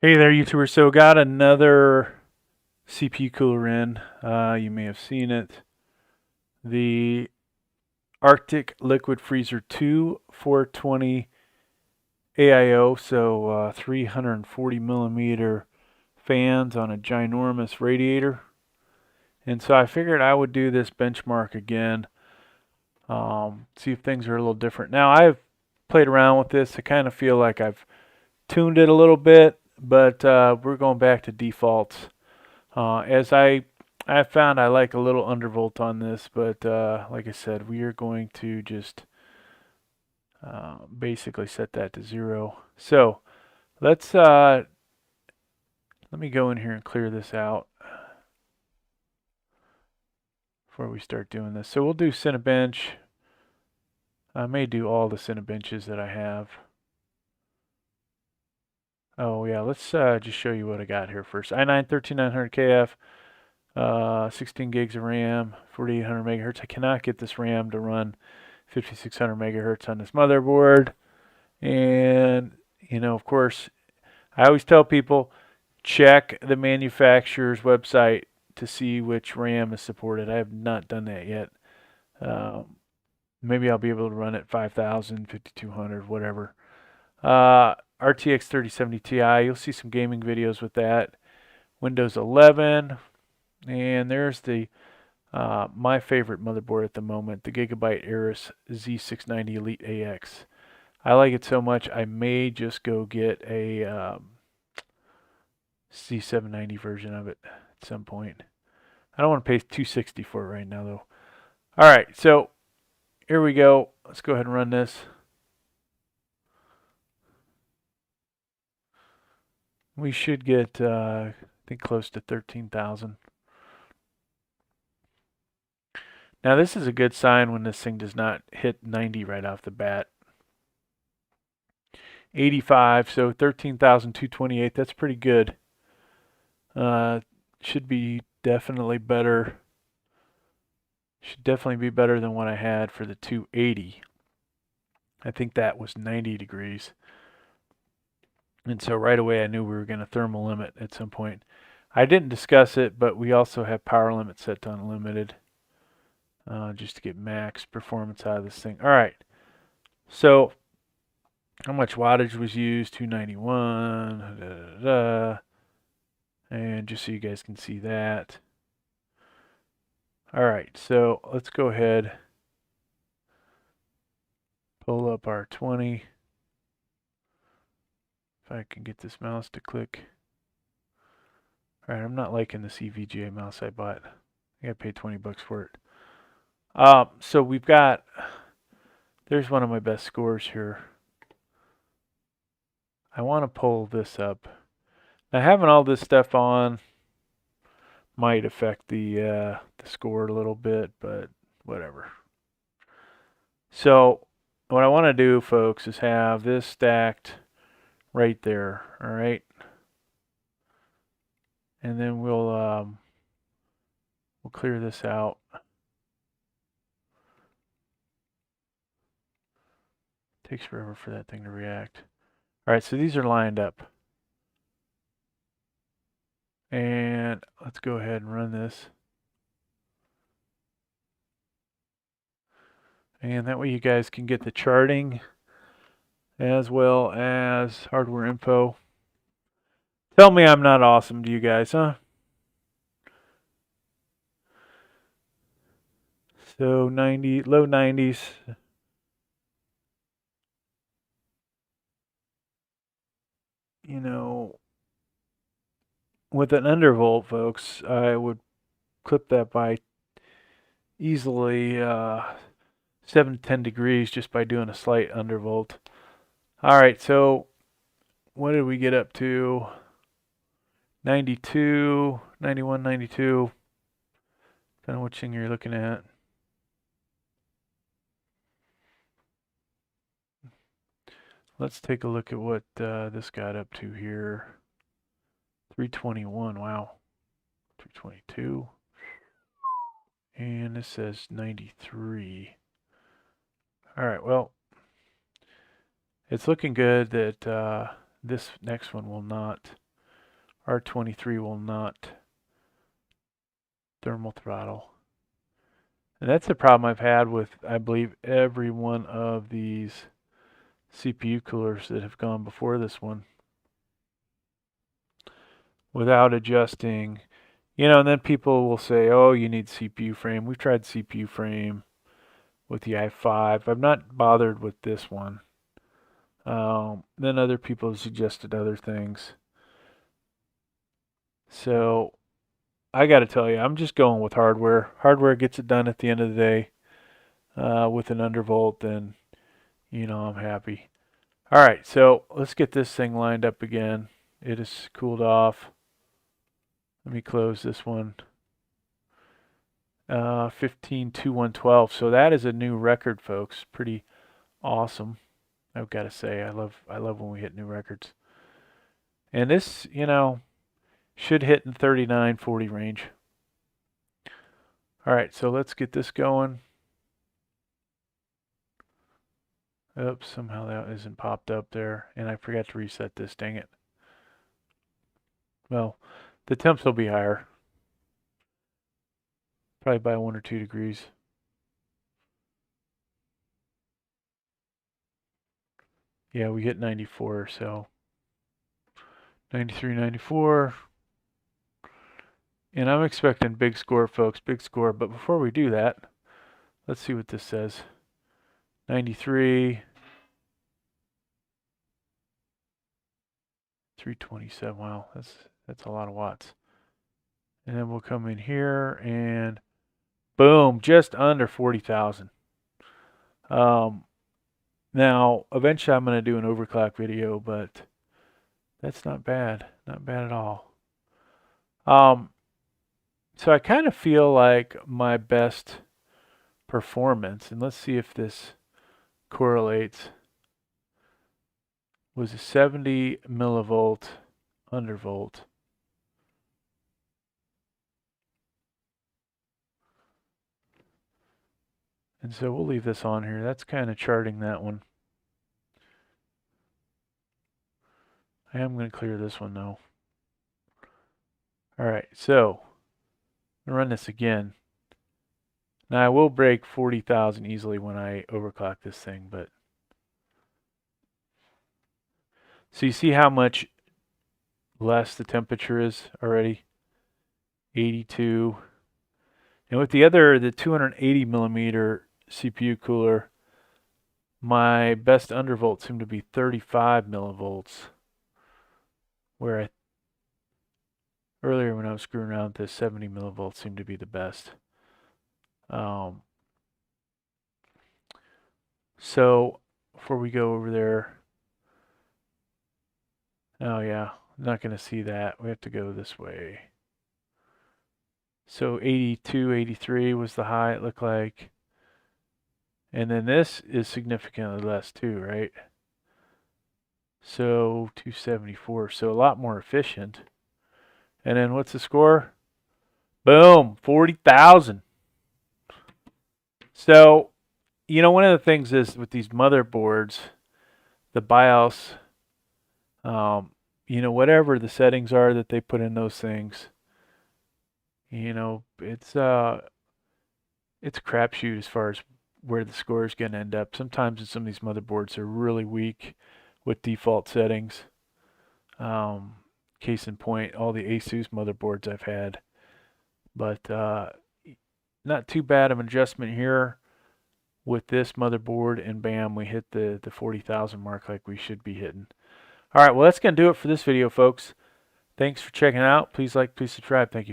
Hey there, YouTuber. So got another CPU cooler in. You may have seen it. The Arctic Liquid Freezer 2 420 AIO, so 340 millimeter fans on a ginormous radiator. And so I figured I would do this benchmark again, see if things are a little different. Now I've played around with this. I kind of feel like I've tuned it a little bit, but we're going back to defaults. As I found I like a little undervolt on this, but like I said, we are going to just basically set that to 0. So let's let me go in here and clear this out before we start doing this. So we'll do cinebench. I may do all the cinebenches that I have. Oh yeah, let's just show you what I got here first. i9 13900KF, 16 gigs of RAM, 4800 megahertz. I cannot get this RAM to run 5600 megahertz on this motherboard. And, you know, of course, I always tell people check the manufacturer's website to see which RAM is supported. I have not done that yet. Maybe I'll be able to run it 5000, 5200, whatever. RTX 3070 Ti, you'll see some gaming videos with that. Windows 11, and there's the my favorite motherboard at the moment, the Gigabyte Aorus Z690 Elite AX. I like it so much I may just go get a C790 version of it at some point. I don't want to pay $260 for it right now though. All right, so here we go. Let's go ahead and run this. We should get I think close to 13,000. Now this is a good sign when this thing does not hit 90 right off the bat. 85, so 13,228. That's pretty good. Should be definitely better. Should definitely be better than what I had for the 280. I think that was 90 degrees. And so right away I knew we were going to thermal limit at some point. I didn't discuss it, but we also have power limit set to unlimited just to get max performance out of this thing. All right. So how much wattage was used? 291. And just so you guys can see that. All right, so let's go ahead, pull up R20. If I can get this mouse to click. All right, I'm not liking this EVGA mouse I bought. I got paid 20 bucks for it. So we've got, there's one of my best scores here. I want to pull this up. Now having all this stuff on might affect the score a little bit, but whatever. So what I want to do, folks, is have this stacked right there. All right, and then we'll clear this out. Takes forever for that thing to react. All right, so these are lined up. And let's go ahead and run this. And that way you guys can get the charting as well as hardware info. Tell me I'm not awesome to you guys, huh? So 90, low 90s. You know, with an undervolt, folks, I would clip that by easily 7 to 10 degrees just by doing a slight undervolt. All right, so what did we get up to? 92, 91, 92. Depending on which thing you're looking at. Let's take a look at what this got up to here. 321, wow. 322. And this says 93. All right, well, it's looking good that this next one will not R23 will not thermal throttle. And that's the problem I've had with, I believe, every one of these CPU coolers that have gone before this one. Without adjusting, you know, and then people will say, oh, you need CPU frame. We've tried CPU frame with the i5. I'm not bothered with this one. Then other people have suggested other things. So I got to tell you, I'm just going with hardware. Hardware gets it done at the end of the day. With an undervolt, then, you know, I'm happy. All right, so let's get this thing lined up again. It is cooled off. Let me close this one. 15.2112. So that is a new record, folks. Pretty awesome. I've got to say, I love when we hit new records. And this, you know, should hit in 39-40 range. All right, so let's get this going. Oops, somehow that isn't popped up there, and I forgot to reset this. Dang it. Well, the temps will be higher. Probably by 1 or 2 degrees. Yeah, we hit 94, so 93, 94. And I'm expecting big score, folks, big score. But before we do that, let's see what this says. 93, 327. Wow, that's a lot of watts. And then we'll come in here and boom, just under 40,000. Now, eventually I'm going to do an overclock video, but that's not bad. Not bad at all. So I kind of feel like my best performance, and let's see if this correlates, was a 70 millivolt undervolt. And so we'll leave this on here. That's kind of charting that one. I am going to clear this one though. All right, so I'm going to run this again. Now I will break 40,000 easily when I overclock this thing, but so you see how much less the temperature is already? 82. And with the 280 millimeter CPU cooler, my best undervolt seemed to be 35 millivolts, where earlier when I was screwing around with this, 70 millivolts seemed to be the best. So before we go over there, oh yeah, I'm not going to see that. We have to go this way. So 82, 83 was the high, it looked like. And then this is significantly less too, right? So 274, so a lot more efficient. And then what's the score? Boom, 40,000. So, you know, one of the things is with these motherboards, the BIOS, you know, whatever the settings are that they put in those things, you know, it's a crapshoot as far as where the score is going to end up. Sometimes some of these motherboards are really weak with default settings. Case in point, all the ASUS motherboards I've had. But not too bad of an adjustment here with this motherboard, and bam, we hit the 40,000 mark like we should be hitting. All right, well, that's going to do it for this video, folks. Thanks for checking it out. Please like, please subscribe. Thank you.